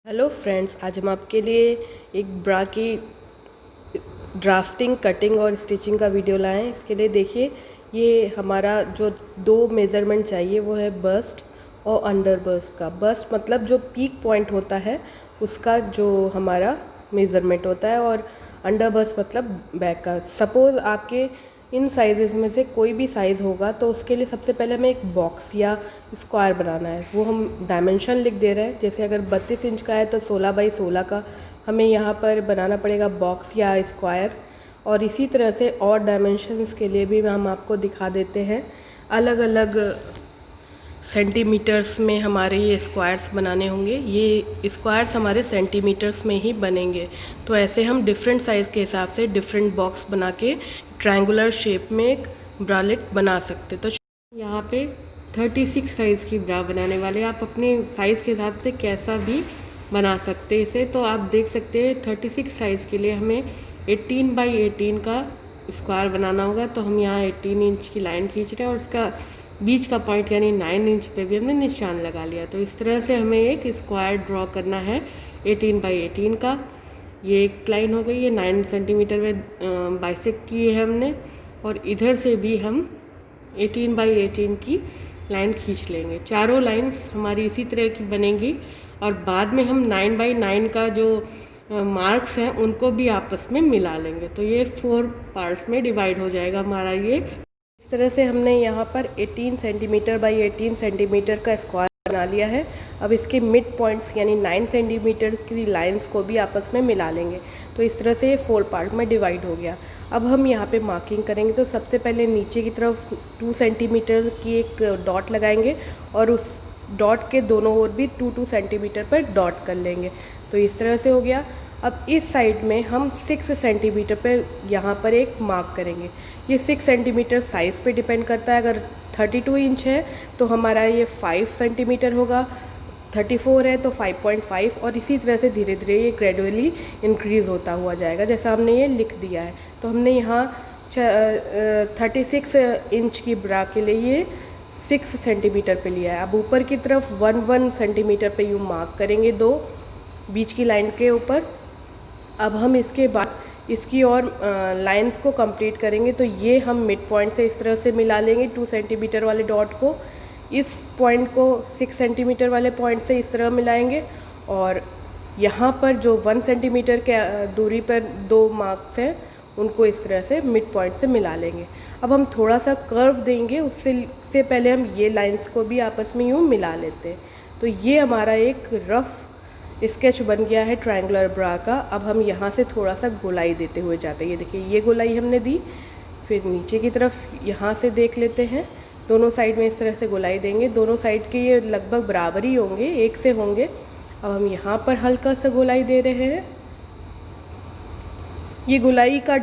Hello friends, आज हम आपके लिए एक ब्रा की ड्राफ्टिंग, कटिंग और स्टिचिंग का वीडियो लाए हैं। इसके लिए देखिए, ये हमारा जो दो मेज़रमेंट चाहिए वो है बस्ट और अंडर बस्ट का। बस्ट मतलब जो पीक पॉइंट होता है उसका जो हमारा मेज़रमेंट होता है, और अंडर बस्ट मतलब बैक का। सपोज़ आपके इन साइज़ में से कोई भी साइज़ होगा तो उसके लिए सबसे पहले हमें एक बॉक्स या स्क्वायर बनाना है। वो हम डायमेंशन लिख दे रहे हैं। जैसे अगर 32 इंच का है तो 16 बाई 16 का हमें यहाँ पर बनाना पड़ेगा बॉक्स या स्क्वायर। और इसी तरह से और डायमेंशंस के लिए भी हम आपको दिखा देते हैं। अलग अलग सेंटीमीटर्स में हमारे ये स्क्वायर्स बनाने होंगे। ये स्क्वायर्स हमारे सेंटीमीटर्स में ही बनेंगे। तो ऐसे हम डिफरेंट साइज़ के हिसाब से डिफरेंट बॉक्स बना के ट्रायंगुलर शेप में एक ब्रालेट बना सकते। तो यहाँ पे 36 साइज़ की ब्रा बनाने वाले, आप अपने साइज़ के हिसाब से कैसा भी बना सकते हैं इसे। तो आप देख सकते हैं 36 साइज़ के लिए हमें 18 बाई 18 का स्क्वायर बनाना होगा। तो हम यहाँ 18 इंच की लाइन खींच रहे हैं और उसका बीच का पॉइंट यानी 9 इंच पे भी हमने निशान लगा लिया। तो इस तरह से हमें एक स्क्वायर ड्रॉ करना है 18 बाई 18 का। ये एक लाइन हो गई, ये 9 सेंटीमीटर में बाइसेक्ट की है हमने। और इधर से भी हम 18 बाई 18 की लाइन खींच लेंगे। चारों लाइन्स हमारी इसी तरह की बनेंगी। और बाद में हम 9 बाई 9 का जो मार्क्स हैं उनको भी आपस में मिला लेंगे। तो ये 4 पार्ट्स में डिवाइड हो जाएगा हमारा ये। इस तरह से हमने यहाँ पर 18 सेंटीमीटर बाई 18 सेंटीमीटर का स्क्वायर बना लिया है। अब इसके मिड पॉइंट्स यानी 9 सेंटीमीटर की लाइंस को भी आपस में मिला लेंगे। तो इस तरह से ये 4 पार्ट में डिवाइड हो गया। अब हम यहाँ पे मार्किंग करेंगे। तो सबसे पहले नीचे की तरफ 2 सेंटीमीटर की एक डॉट लगाएंगे और उस डॉट के दोनों ओर भी 2-2 सेंटीमीटर पर डॉट कर लेंगे। तो इस तरह से हो गया। अब इस साइड में हम 6 सेंटीमीटर पर यहाँ पर एक मार्क करेंगे। ये 6 सेंटीमीटर साइज़ पे डिपेंड करता है। अगर 32 इंच है तो हमारा ये 5 सेंटीमीटर होगा, 34 है तो 5.5, और इसी तरह से धीरे धीरे ये ग्रेजुअली इंक्रीज़ होता हुआ जाएगा जैसा हमने ये लिख दिया है। तो हमने यहाँ 36 इंच की ब्रा के लिए ये 6 सेंटीमीटर पे लिया है। अब ऊपर की तरफ 1 सेंटीमीटर पे यूँ मार्क करेंगे दो बीच की लाइन के ऊपर। अब हम इसके बाद इसकी और लाइंस को कंप्लीट करेंगे। तो ये हम मिड पॉइंट से इस तरह से मिला लेंगे 2 सेंटीमीटर वाले डॉट को। इस पॉइंट को 6 सेंटीमीटर वाले पॉइंट से इस तरह मिलाएंगे। और यहाँ पर जो 1 सेंटीमीटर के दूरी पर दो मार्क्स हैं उनको इस तरह से मिड पॉइंट से मिला लेंगे। अब हम थोड़ा सा कर्व देंगे, उससे पहले हम ये लाइंस को भी आपस में यूँ मिला लेते हैं। तो ये हमारा एक रफ़ स्केच बन गया है ट्रायंगुलर ब्रा का। अब हम यहाँ से थोड़ा सा गोलाई देते हुए जाते हैं। ये देखिए, ये गोलाई हमने दी। फिर नीचे की तरफ यहाँ से देख लेते हैं, दोनों साइड में इस तरह से गोलाई देंगे। दोनों साइड के ये लगभग बराबर ही होंगे, एक से होंगे। अब हम यहाँ पर हल्का सा गोलाई दे रहे हैं। ये गोलाई का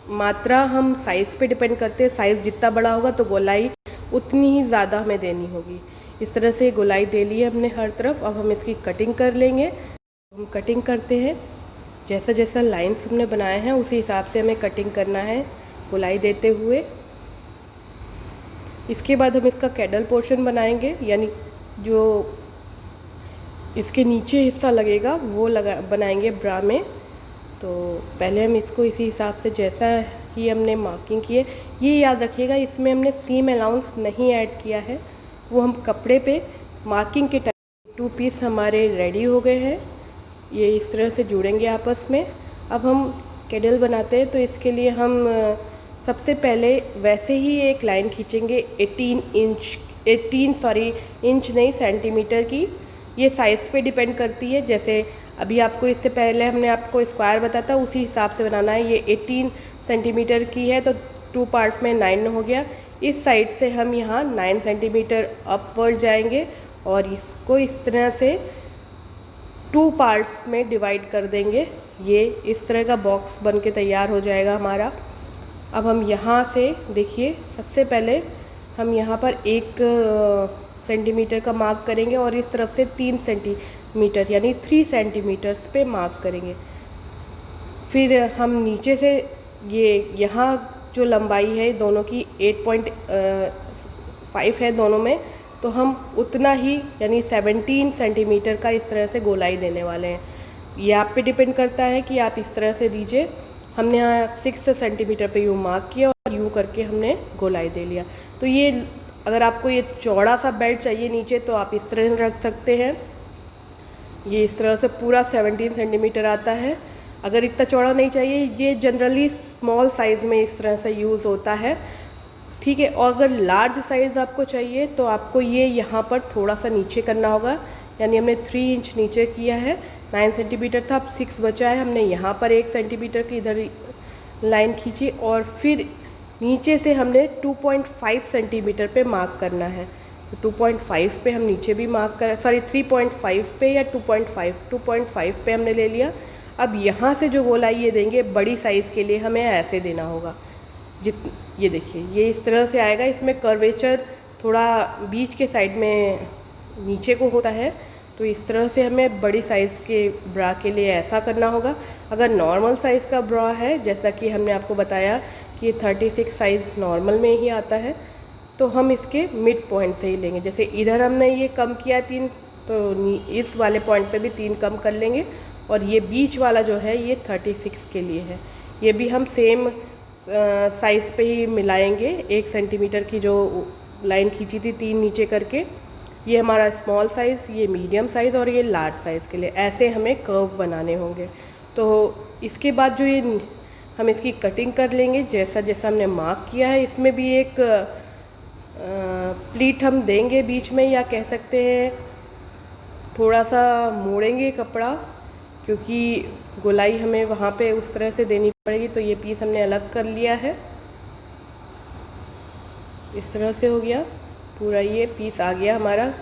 मात्रा हम साइज़ पे डिपेंड करते हैं। साइज़ जितना बड़ा होगा तो गोलाई उतनी ही ज़्यादा हमें देनी होगी। इस तरह से गोलाई दे ली है हमने हर तरफ। अब हम इसकी कटिंग कर लेंगे। हम कटिंग करते हैं, जैसा जैसा लाइंस हमने बनाए हैं उसी हिसाब से हमें कटिंग करना है गोलाई देते हुए। इसके बाद हम इसका कैडल पोर्शन बनाएंगे, यानी जो इसके नीचे हिस्सा लगेगा वो बनाएंगे ब्रा में। तो पहले हम इसको इसी हिसाब से जैसा ही हमने मार्किंग की है, ये याद रखिएगा इसमें हमने सीम अलाउंस नहीं ऐड किया है। वो हम कपड़े पे मार्किंग के टाइम 2 पीस हमारे रेडी हो गए हैं। ये इस तरह से जुड़ेंगे आपस में। अब हम कैडल बनाते हैं। तो इसके लिए हम सबसे पहले वैसे ही एक लाइन खींचेंगे 18 इंच नहीं, सेंटीमीटर की। ये साइज़ पे डिपेंड करती है। जैसे अभी आपको इससे पहले हमने आपको स्क्वायर बताया था, उसी हिसाब से बनाना है। ये 18 सेंटीमीटर की है तो 2 पार्ट्स में 9 हो गया। इस साइड से हम यहाँ 9 सेंटीमीटर अपवर्ड जाएंगे और इसको इस तरह से 2 पार्ट्स में डिवाइड कर देंगे। ये इस तरह का बॉक्स बन के तैयार हो जाएगा हमारा। अब हम यहाँ से देखिए, सबसे पहले हम यहाँ पर 1 सेंटीमीटर का मार्क करेंगे और इस तरफ से 3 सेंटीमीटर यानी 3 सेंटीमीटर्स पे मार्क करेंगे। फिर हम नीचे से ये यहाँ जो लंबाई है दोनों की 8.5 है दोनों में, तो हम उतना ही यानी 17 सेंटीमीटर का इस तरह से गोलाई देने वाले हैं। ये आप पे डिपेंड करता है कि आप इस तरह से दीजिए। हमने यहाँ 6 सेंटीमीटर पे यूँ मार्क किया और यूँ करके हमने गोलाई दे लिया। तो ये अगर आपको ये चौड़ा सा बेल्ट चाहिए नीचे तो आप इस तरह रख सकते हैं। ये इस तरह से पूरा 17 सेंटीमीटर आता है। अगर इतना चौड़ा नहीं चाहिए, ये जनरली स्मॉल साइज़ में इस तरह से यूज़ होता है, ठीक है। और अगर लार्ज साइज़ आपको चाहिए तो आपको ये यहाँ पर थोड़ा सा नीचे करना होगा, यानी हमने 3 इंच नीचे किया है। 9 सेंटीमीटर था, अब 6 बचा है। हमने यहाँ पर 1 सेंटीमीटर की इधर लाइन खींची और फिर नीचे से हमने 2.5 सेंटीमीटर पे मार्क करना है। तो 2.5 पे हम नीचे भी मार्क कर 3.5 पे या 2.5 पे हमने ले लिया। अब यहाँ से जो गोलाई ये देंगे बड़ी साइज़ के लिए हमें ऐसे देना होगा। ये देखिए ये इस तरह से आएगा। इसमें कर्वेचर थोड़ा बीच के साइड में नीचे को होता है, तो इस तरह से हमें बड़ी साइज़ के ब्रा के लिए ऐसा करना होगा। अगर नॉर्मल साइज़ का ब्रा है, जैसा कि हमने आपको बताया कि 36 साइज़ नॉर्मल में ही आता है, तो हम इसके मिड पॉइंट से ही लेंगे। जैसे इधर हमने ये कम किया 3, तो इस वाले पॉइंट पे भी 3 कम कर लेंगे। और ये बीच वाला जो है ये 36 के लिए है। ये भी हम सेम साइज़ पे ही मिलाएंगे। 1 सेंटीमीटर की जो लाइन खींची थी 3 नीचे करके, ये हमारा स्मॉल साइज़, ये मीडियम साइज़ और ये लार्ज साइज़ के लिए ऐसे हमें कर्व बनाने होंगे। तो इसके बाद जो ये हम इसकी कटिंग कर लेंगे जैसा जैसा हमने मार्क किया है। इसमें भी एक प्लीट हम देंगे बीच में, या कह सकते हैं थोड़ा सा मोड़ेंगे कपड़ा, क्योंकि गोलाई हमें वहाँ पे उस तरह से देनी पड़ेगी। तो ये पीस हमने अलग कर लिया है, इस तरह से हो गया पूरा, ये पीस आ गया हमारा।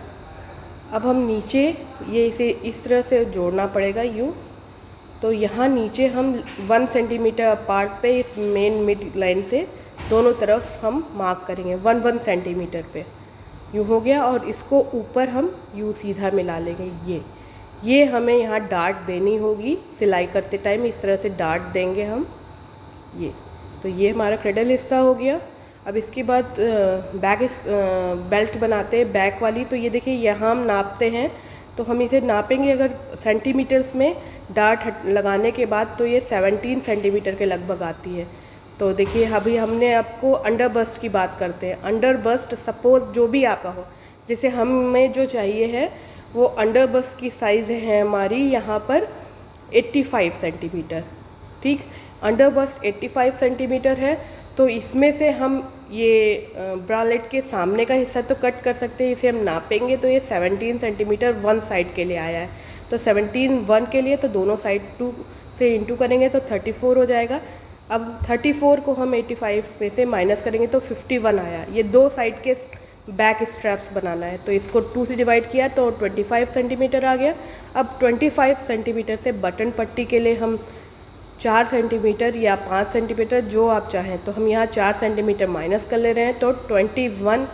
अब हम नीचे ये इसे इस तरह से जोड़ना पड़ेगा यूँ। तो यहाँ नीचे हम 1 सेंटीमीटर अपार्ट पे इस मेन मिड लाइन से दोनों तरफ हम मार्क करेंगे 1 सेंटीमीटर पे, यूँ हो गया। और इसको ऊपर हम यूँ सीधा मिला लेंगे। ये हमें यहाँ डार्ट देनी होगी सिलाई करते टाइम, इस तरह से डार्ट देंगे हम ये। तो ये हमारा क्रेडल हिस्सा हो गया। अब इसके बाद बेल्ट बनाते हैं बैक वाली। तो ये देखिए यहाँ हम नापते हैं, तो हम इसे नापेंगे अगर सेंटीमीटर्स में डार्ट लगाने के बाद, तो ये 17 सेंटीमीटर के लगभग आती है। तो देखिए अभी हमने आपको अंडर बस्ट की बात करते हैं। अंडर बस्ट सपोज़ जो भी आपका हो, जैसे हमें जो चाहिए है वो अंडर बस्ट की साइज़ है हमारी यहाँ पर 85 सेंटीमीटर, ठीक। अंडर बस्ट 85 सेंटीमीटर है, तो इसमें से हम ये ब्रालेट के सामने का हिस्सा तो कट कर सकते हैं। इसे हम नापेंगे तो ये 17 सेंटीमीटर वन साइड के लिए आया है। तो 17 1 के लिए, तो दोनों साइड 2 से इंटू करेंगे तो 34 हो जाएगा। अब 34 को हम 85 में से माइनस करेंगे तो 51 आया। ये 2 साइड के बैक स्ट्रैप्स बनाना है, तो इसको 2 से डिवाइड किया तो 25 सेंटीमीटर आ गया। अब 25 सेंटीमीटर से बटन पट्टी के लिए हम 4 सेंटीमीटर या 5 सेंटीमीटर जो आप चाहें, तो हम यहाँ 4 सेंटीमीटर माइनस कर ले रहे हैं। तो 21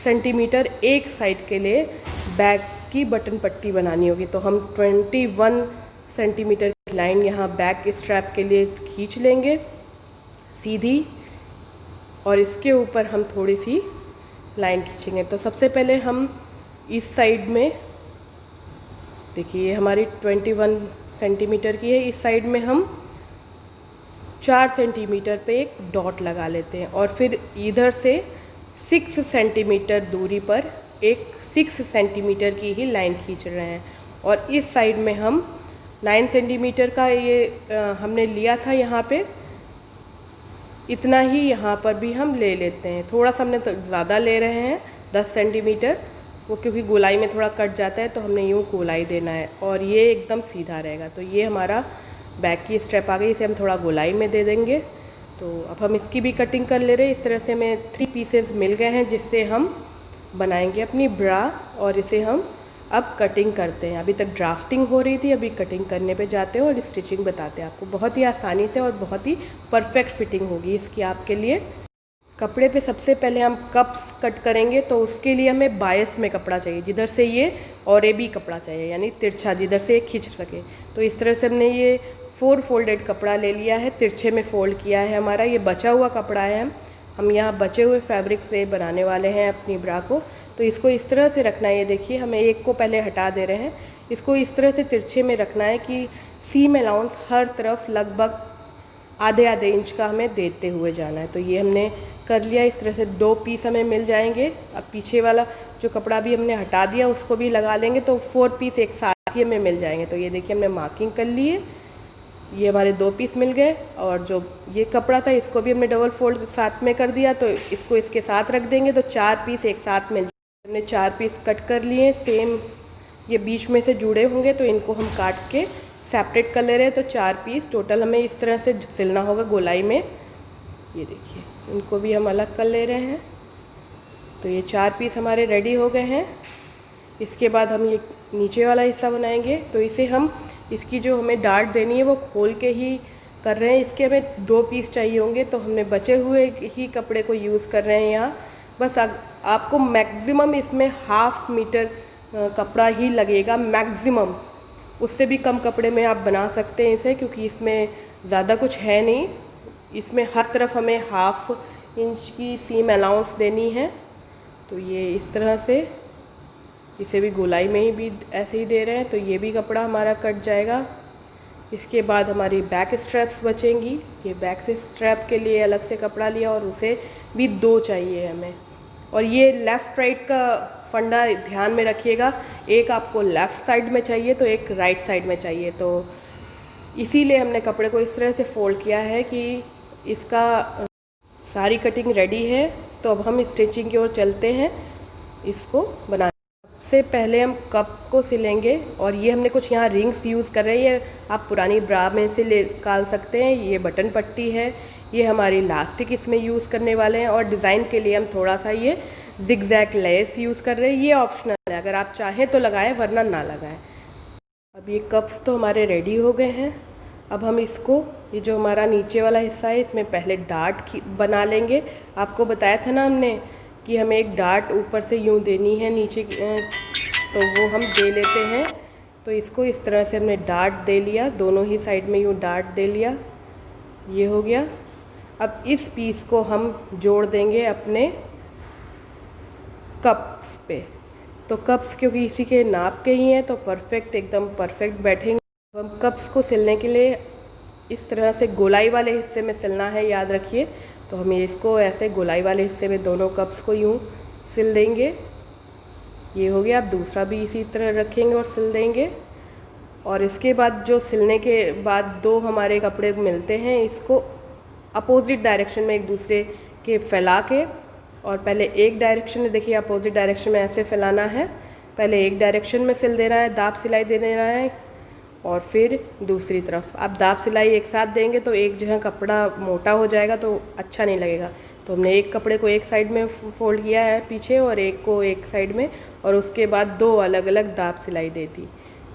सेंटीमीटर एक साइड के लिए बैक की बटन पट्टी बनानी होगी। तो हम 21 सेंटीमीटर की लाइन यहाँ बैक स्ट्रैप के लिए खींच लेंगे सीधी, और इसके ऊपर हम थोड़ी सी लाइन खींचेंगे। तो सबसे पहले हम इस साइड में देखिए ये हमारी 21 सेंटीमीटर की है, इस साइड में हम 4 सेंटीमीटर पे एक डॉट लगा लेते हैं। और फिर इधर से 6 सेंटीमीटर दूरी पर एक 6 सेंटीमीटर की ही लाइन खींच रहे हैं। और इस साइड में हम 9 सेंटीमीटर का ये हमने लिया था, यहाँ पे इतना ही यहाँ पर भी हम ले लेते हैं। थोड़ा सा हमने तो ज़्यादा ले रहे हैं 10 सेंटीमीटर, वो क्योंकि गोलाई में थोड़ा कट जाता है, तो हमने यूँ गोलाई देना है और ये एकदम सीधा रहेगा। तो ये हमारा बैक की स्ट्रैप आ गई, इसे हम थोड़ा गोलाई में दे देंगे। तो अब हम इसकी भी कटिंग कर ले रहे हैं। इस तरह से हमें 3 पीसेस मिल गए हैं जिससे हम बनाएंगे अपनी ब्रा, और इसे हम अब कटिंग करते हैं। अभी तक ड्राफ्टिंग हो रही थी, अभी कटिंग करने पे जाते हैं और स्टिचिंग बताते हैं आपको। बहुत ही आसानी से और बहुत ही परफेक्ट फिटिंग होगी इसकी आपके लिए। कपड़े पे सबसे पहले हम कप्स कट करेंगे, तो उसके लिए हमें बायस में कपड़ा चाहिए, जिधर से ये और ए बी कपड़ा चाहिए, यानी तिरछा, जिधर से ये खींच सके। तो इस तरह से हमने ये 4 फोल्डेड कपड़ा ले लिया है, तिरछे में फोल्ड किया है हमारा। ये बचा हुआ कपड़ा है, हम यहाँ बचे हुए फैब्रिक से बनाने वाले हैं अपनी ब्रा को। तो इसको इस तरह से रखना है। ये देखिए, हमें एक को पहले हटा दे रहे हैं, इसको इस तरह से तिरछे में रखना है कि सीम अलाउंस हर तरफ लगभग आधे आधे इंच का हमें देते हुए जाना है। तो ये हमने कर लिया। इस तरह से 2 पीस हमें मिल जाएंगे। अब पीछे वाला जो कपड़ा भी हमने हटा दिया उसको भी लगा लेंगे, तो 4 पीस एक साथ ही हमें मिल जाएंगे। तो ये देखिए, हमने मार्किंग कर ली है, ये हमारे 2 पीस मिल गए। और जो ये कपड़ा था इसको भी हमने डबल फोल्ड साथ में कर दिया, तो इसको इसके साथ रख देंगे, तो 4 पीस एक साथ मिल जाएंगे। हमने 4 पीस कट कर लिए सेम, ये बीच में से जुड़े होंगे तो इनको हम काट के सेपरेट कर ले रहे हैं। तो 4 पीस टोटल हमें इस तरह से सिलना होगा गोलाई में। ये देखिए, इनको भी हम अलग कर ले रहे हैं। तो ये 4 पीस हमारे रेडी हो गए हैं। इसके बाद हम ये नीचे वाला हिस्सा बनाएंगे। तो इसे हम, इसकी जो हमें डार्ट देनी है वो खोल के ही कर रहे हैं। इसके हमें 2 पीस चाहिए होंगे, तो हमने बचे हुए ही कपड़े को यूज़ कर रहे हैं यहाँ। बस आपको मैक्सिमम इसमें 1/2 मीटर कपड़ा ही लगेगा मैक्सिमम, उससे भी कम कपड़े में आप बना सकते हैं इसे, क्योंकि इसमें ज़्यादा कुछ है नहीं। इसमें हर तरफ हमें 1/2 इंच की सीम अलाउंस देनी है। तो ये इस तरह से, इसे भी गोलाई में ही भी ऐसे ही दे रहे हैं। तो ये भी कपड़ा हमारा कट जाएगा। इसके बाद हमारी बैक स्ट्रैप्स बचेंगी। ये बैक से स्ट्रैप के लिए अलग से कपड़ा लिया और उसे भी 2 चाहिए हमें। और ये लेफ़्ट राइट का फंडा ध्यान में रखिएगा, एक आपको लेफ़्ट साइड में चाहिए तो एक राइट साइड में चाहिए। तो इसीलिए हमने कपड़े को इस तरह से फोल्ड किया है कि इसका सारी कटिंग रेडी है। तो अब हम स्टिचिंग की ओर चलते हैं इसको बनाने। सबसे पहले हम कप को सिलेंगे, और ये हमने कुछ यहाँ रिंग्स यूज़ कर रहे हैं, ये आप पुरानी ब्रा में से निकाल सकते हैं। ये बटन पट्टी है, ये हमारी इलास्टिक इसमें यूज़ करने वाले हैं, और डिज़ाइन के लिए हम थोड़ा सा ये जिगजैग लेस यूज़ कर रहे हैं। ये ऑप्शनल है, अगर आप चाहें तो लगाएं वरना ना लगाएं। अब ये कप्स तो हमारे रेडी हो गए हैं। अब हम इसको, ये जो हमारा नीचे वाला हिस्सा है इसमें पहले डार्ट बना लेंगे। आपको बताया था ना हमने कि हमें एक डार्ट ऊपर से यूँ देनी है नीचे, तो वो हम दे लेते हैं। तो इसको इस तरह से हमने डार्ट दे लिया, दोनों ही साइड में यूँ डार्ट दे लिया, ये हो गया। अब इस पीस को हम जोड़ देंगे अपने कप्स पे। तो कप्स क्योंकि इसी के नाप के ही हैं तो परफेक्ट, एकदम परफेक्ट बैठेंगे। हम कप्स को सिलने के लिए इस तरह से गोलाई वाले हिस्से में सिलना है, याद रखिए। तो हम इसको ऐसे गोलाई वाले हिस्से में दोनों कप्स को यूँ सिल देंगे। ये हो गया। अब दूसरा भी इसी तरह रखेंगे और सिल देंगे। और इसके बाद जो सिलने के बाद 2 हमारे कपड़े मिलते हैं, इसको अपोजिट डायरेक्शन में एक दूसरे के फैला के, और पहले एक डायरेक्शन में, देखिए अपोजिट डायरेक्शन में ऐसे फैलाना है। पहले एक डायरेक्शन में सिल देना है, दाब सिलाई दे देना है, और फिर दूसरी तरफ आप दाब सिलाई एक साथ देंगे तो एक जगह कपड़ा मोटा हो जाएगा तो अच्छा नहीं लगेगा। तो हमने एक कपड़े को एक साइड में फोल्ड किया है पीछे, और एक को एक साइड में, और उसके बाद 2 अलग अलग दाब सिलाई दे दी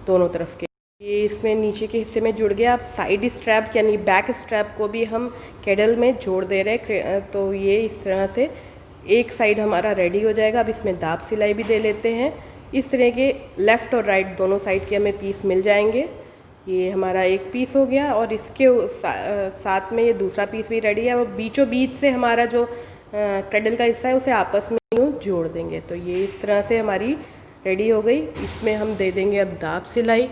दोनों तरफ के। ये इसमें नीचे के हिस्से में जुड़ गया। अब साइड स्ट्रैप यानी बैक स्ट्रैप को भी हम कैडल में जोड़ दे रहे हैं। तो ये इस तरह से एक साइड हमारा रेडी हो जाएगा। अब इसमें दाब सिलाई भी दे लेते हैं। इस तरह के लेफ़्ट और राइट दोनों साइड के हमें पीस मिल जाएंगे। ये हमारा एक पीस हो गया, और इसके साथ में ये दूसरा पीस भी रेडी है। अब बीचों बीच से हमारा जो कैडल का हिस्सा है उसे आपस में यूँ जोड़ देंगे। तो ये इस तरह से हमारी रेडी हो गई। इसमें हम दे देंगे अब दाब सिलाई।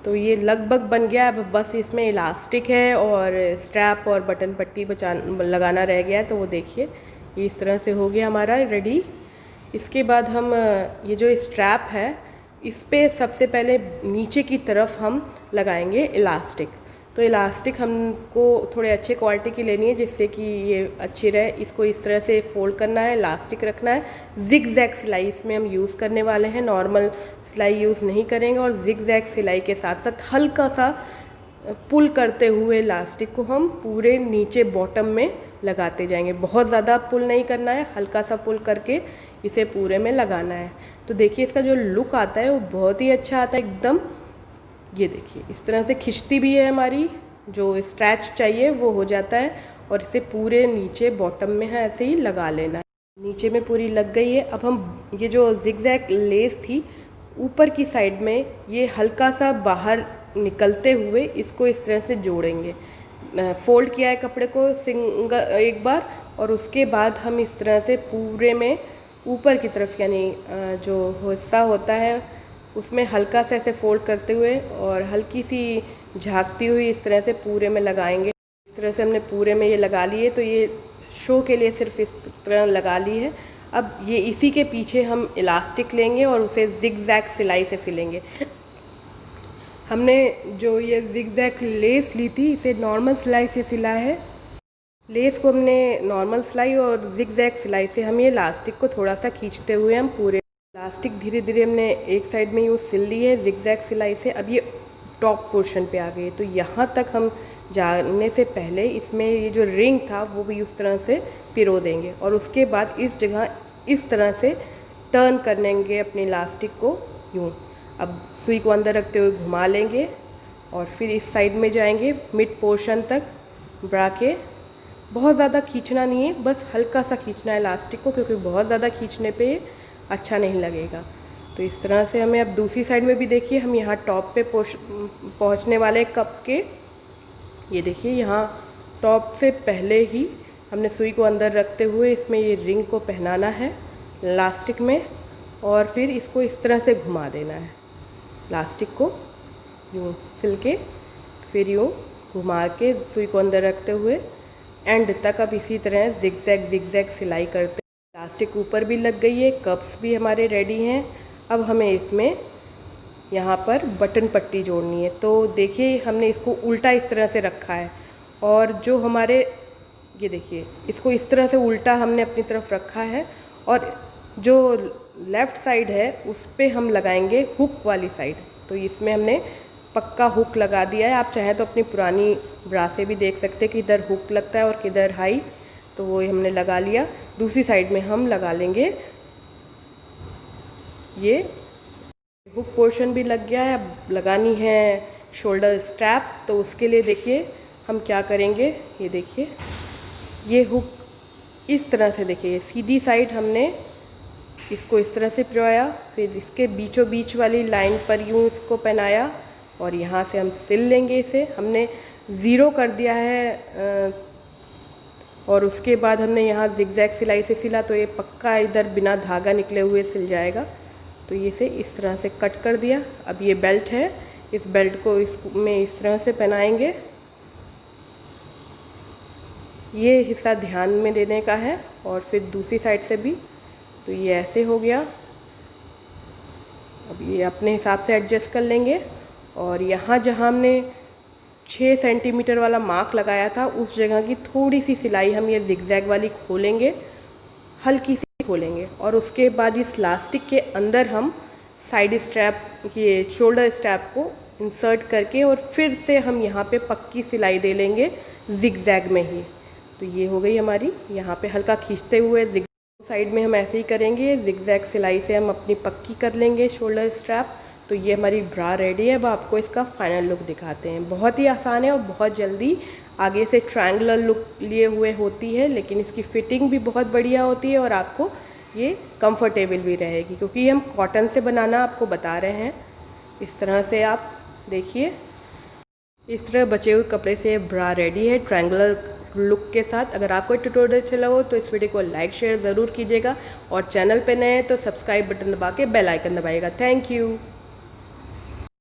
तो ये लगभग बन गया। अब बस इसमें इलास्टिक है और स्ट्रैप और बटन पट्टी लगाना रह गया है। तो वो देखिए, ये इस तरह से हो गया हमारा रेडी। इसके बाद हम ये जो स्ट्रैप है इस पे सबसे पहले नीचे की तरफ हम लगाएंगे इलास्टिक। तो इलास्टिक हमको थोड़े अच्छे क्वालिटी की लेनी है जिससे कि ये अच्छी रहे। इसको इस तरह से फोल्ड करना है, इलास्टिक रखना है। जिग जैग सिलाई इसमें हम यूज़ करने वाले हैं, नॉर्मल सिलाई यूज़ नहीं करेंगे। और जिग जैग सिलाई के साथ साथ हल्का सा पुल करते हुए इलास्टिक को हम पूरे नीचे बॉटम में लगाते जाएंगे। बहुत ज़्यादा पुल नहीं करना है, हल्का सा पुल करके इसे पूरे में लगाना है। तो देखिए इसका जो लुक आता है वो बहुत ही अच्छा आता है एकदम। ये देखिए इस तरह से खिंचती भी है, हमारी जो स्ट्रैच चाहिए वो हो जाता है। और इसे पूरे नीचे बॉटम में है ऐसे ही लगा लेना है। नीचे में पूरी लग गई है। अब हम ये जो जिगजैग लेस थी ऊपर की साइड में, ये हल्का सा बाहर निकलते हुए इसको इस तरह से जोड़ेंगे। फोल्ड किया है कपड़े को एक बार, और उसके बाद हम इस तरह से पूरे में ऊपर की तरफ यानी जो हिस्सा होता है उसमें हल्का सा ऐसे फोल्ड करते हुए और हल्की सी झांकती हुई इस तरह से पूरे में लगाएंगे। इस तरह से हमने पूरे में ये लगा लिए, तो ये शो के लिए सिर्फ इस तरह लगा ली है। अब ये इसी के पीछे हम इलास्टिक लेंगे और उसे जिगजैग सिलाई से सिलेंगे। हमने जो ये जिगजैग लेस ली थी इसे नॉर्मल सिलाई से सिला है। लेस को हमने नॉर्मल सिलाई और जिगजैग सिलाई से हम ये इलास्टिक को थोड़ा सा खींचते हुए हम पूरे इलास्टिक धीरे धीरे हमने एक साइड में यूँ सिल ली है जिगजैग सिलाई से। अब ये टॉप पोर्शन पे आ गई, तो यहाँ तक हम जाने से पहले इसमें ये जो रिंग था वो भी उस तरह से पिरो देंगे और उसके बाद इस जगह इस तरह से टर्न कर लेंगे अपने इलास्टिक को यूँ। अब सुई को अंदर रखते हुए घुमा लेंगे और फिर इस साइड में जाएंगे मिड पोर्शन तक ब्रा के। बहुत ज़्यादा खींचना नहीं है, बस हल्का सा खींचना है इलास्टिक को, क्योंकि बहुत ज़्यादा खींचने पे अच्छा नहीं लगेगा। तो इस तरह से हमें अब दूसरी साइड में भी देखिए हम यहाँ टॉप पे पहुँचने वाले कप के, ये देखिए यहाँ टॉप से पहले ही हमने सुई को अंदर रखते हुए इसमें ये रिंग को पहनाना है इलास्टिक में और फिर इसको इस तरह से घुमा देना है। इलास्टिक को यूँ सिल के फिर यूँ घुमा के सुई को अंदर रखते हुए एंड तक अब इसी तरह जिगजैग सिलाई करते। इलास्टिक ऊपर भी लग गई है, कप्स भी हमारे रेडी हैं। अब हमें इसमें यहाँ पर बटन पट्टी जोड़नी है। तो देखिए हमने इसको उल्टा इस तरह से रखा है और जो हमारे ये देखिए इसको इस तरह से उल्टा हमने अपनी तरफ रखा है और जो लेफ़्ट साइड है उस पर हम लगाएंगे हुक वाली साइड। तो इसमें हमने पक्का हुक लगा दिया है। आप चाहें तो अपनी पुरानी ब्रा से भी देख सकते हैं कि किधर हुक लगता है और किधर हाई, तो वो हमने लगा लिया। दूसरी साइड में हम लगा लेंगे, ये हुक पोर्शन भी लग गया है। अब लगानी है शोल्डर स्ट्रैप, तो उसके लिए देखिए हम क्या करेंगे। ये देखिए ये हुक इस तरह से देखिए सीधी साइड हमने इसको इस तरह से पिरोया, फिर इसके बीचों बीच वाली लाइन पर यूँ इसको पहनाया और यहाँ से हम सिल लेंगे। इसे हमने ज़ीरो कर दिया है और उसके बाद हमने यहाँ जिगजैग सिलाई से सिला, तो ये पक्का इधर बिना धागा निकले हुए सिल जाएगा। तो ये से इस तरह से कट कर दिया। अब ये बेल्ट है, इस बेल्ट को इसमें इस तरह से पहनाएंगे। ये हिस्सा ध्यान में देने का है और फिर दूसरी साइड से भी। तो ये ऐसे हो गया। अब ये अपने हिसाब से एडजस्ट कर लेंगे और यहाँ जहाँ हमने 6 सेंटीमीटर वाला मार्क लगाया था उस जगह की थोड़ी सी सिलाई हम ये जिगजैग वाली खोलेंगे, हल्की सी खोलेंगे और उसके बाद इस इलास्टिक के अंदर हम साइड स्ट्रैप ये शोल्डर स्ट्रैप को इंसर्ट करके और फिर से हम यहाँ पे पक्की सिलाई दे लेंगे जिगजैग में ही। तो ये हो गई हमारी, यहाँ पे हल्का खींचते हुए साइड में हम ऐसे ही करेंगे, जिगजैग सिलाई से हम अपनी पक्की कर लेंगे शोल्डर स्ट्रैप। तो ये हमारी ब्रा रेडी है। अब आपको इसका फाइनल लुक दिखाते हैं। बहुत ही आसान है और बहुत जल्दी आगे से ट्रायंगुलर लुक लिए हुए होती है, लेकिन इसकी फिटिंग भी बहुत बढ़िया होती है और आपको ये कंफर्टेबल भी रहेगी, क्योंकि हम कॉटन से बनाना आपको बता रहे हैं। इस तरह से आप देखिए, इस तरह बचे हुए कपड़े से ब्रा रेडी है ट्रायंगुलर लुक के साथ। अगर आपको ट्यूटोरियल अच्छा लगा हो तो इस वीडियो को लाइक शेयर ज़रूर कीजिएगा और चैनल पे नए हैं तो सब्सक्राइब बटन दबा के बेल आइकन दबाइएगा। Thank you.